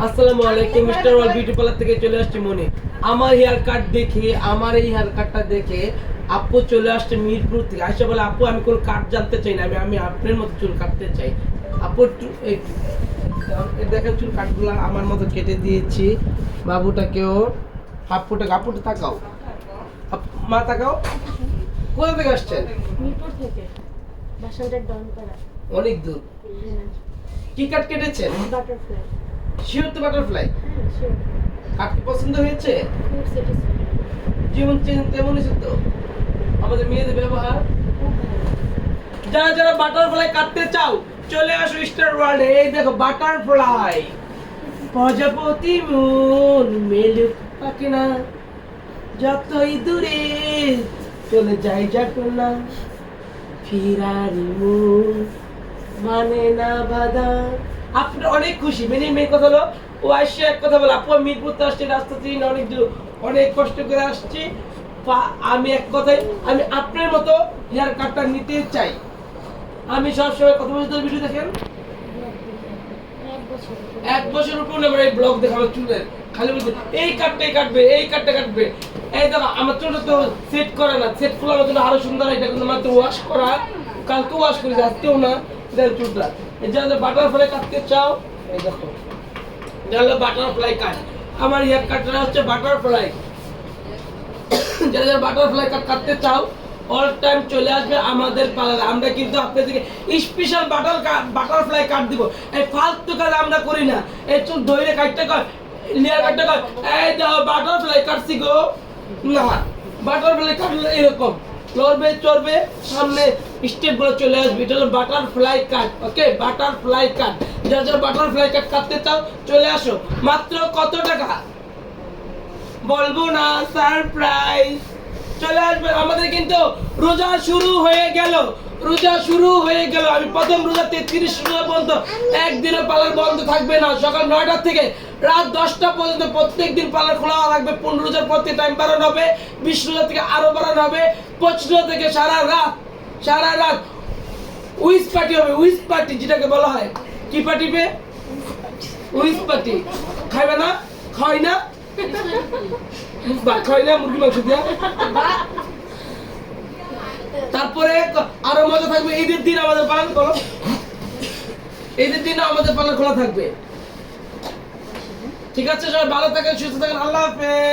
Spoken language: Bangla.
আসসালামু আলাইকুম, মিস্টার ওয়াল বিউটি পার্লার থেকে চলে আসছে মনি। আমার হেয়ার কাট দেখে, আমার এই হেয়ার কাটটা দেখে আপু চলে আসছে মিরপুর থেকে। আইসা বলে, আপু আমি কোন কাট জানতে চাই না, আমি আপনার মতো চুল কাটতে চাই। আপু দেখেন চুল কাটগুলো আমার মতো কেটে দিয়েছি বাবুটাকেও। আপুটা তাকাও, মা তাকাও। কোথা থেকে আসছেন? মিরপুর থেকে, বাসানটার ডনপাড়া। অনেক দূর। কি কাট কেটেছেন? বাটারফ্লাই। শিওর তো বাটারফ্লাই? হ্যাঁ, শিওর। কাট কি পছন্দ হয়েছে? খুব স্যাটিসফাইড। জীবন তেমন হয়েছে তো। আমাদের মেয়েদের ব্যবহার। যারা যারা বাটারফ্লাই কাটতে চাও চলে আসো স্টার ওয়ার্ল্ডে। এই দেখো বাটারফ্লাই, প্রজাপতি মন মেলুক পাকে না, যতই দূরে চলে যাই যাক না, ফিরারি মন মানে না বাধা। আপনি অনেক খুশি। মেয়ে কথা হলো, ও আসছে এক কথা বলে, আপু আমি মিরপুর তো আসছি, রাস্তা থেকে অনেক দূর, অনেক কষ্ট করে আসছি। আমি এক কথাই, আমি আপনার মতো হেয়ার কাটটা নিতে চাই। আমি সবসময় কত বছর ধরে ভিডিও দেখেন? 1 বছর উপর আমার এই ব্লগ দেখা, আমার চুলের খালি বলতে এই কাটটাই কাটবে, এই কাটটা কাটবে। এই দেখো আমার চুলটা তো সেট করে না, সেট ফোলানোর জন্য আরো সুন্দর। এটা কিন্তু মাত্র ওয়াশ করা, কালকে ওয়াশ করেছি, আজকেও না। দেখেন চুলটা, এই যে বাটারফ্লাই কাটতে চাও, এই দেখো এটা বাটারফ্লাই কাট। আমার হেয়ার কাটটা হচ্ছে বাটারফ্লাই। যারা যারা বাটারফ্লাই কাট কাটতে চাও অল টাইম চলে আসবে আমাদের পার্লারে। আমরা কিন্তু আপনাদেরকে স্পেশাল বাটারফ্লাই কাট দিব। এই ফালতু কাজ আমরা করি না। এই চুল ধরে কাটতে কর, লেয়ার কাটতে কর, এই দাও বাটারফ্লাই কাটছি গো না। বাটারফ্লাই কাটলে এরকম লড়বে চড়বে, সামনে স্টেপ গুলো চলে আসবে। এটা হলো বাটারফ্লাই কাট। ওকে, বাটারফ্লাই কাট। যারা যারা বাটারফ্লাই কাট কাটতে চাও চলে আসো। মাত্র কত টাকা বলবো না, সারপ্রাইজ। চলে আসবে। আমাদের কিন্তু রোজা শুরু হয়ে গেল, রোজা শুরু হয়ে গেল। আমি প্রথম রোজা 33 রোজা পর্যন্ত একদিনও পার্লার বন্ধ থাকবে না। সকাল 9টা থেকে রাত 10টা পর্যন্ত প্রত্যেকদিন পার্লার খোলা থাকবে। 15 রোজার পর থেকে টাইম বাড়ানো হবে, 20 রোজা থেকে আরো বাড়ানো হবে, 25 রোজা থেকে সারা রাত উইস পার্টি হবে। উইস পার্টি যেটাকে বলা হয়, কি পার্টি বে? উইস পার্টি। খাইবে না? খাই না? খাই না মুরগি মাংস দিয়া। তারপরে আরো মজা থাকবে। ঈদের দিন আমাদের পালন করো, ঈদের দিন আমাদের পালন খোলা থাকবে। ঠিক আছে, সবাই ভালো থাকেন, সুস্থ থাকেন, আল্লাহ হাফেজ।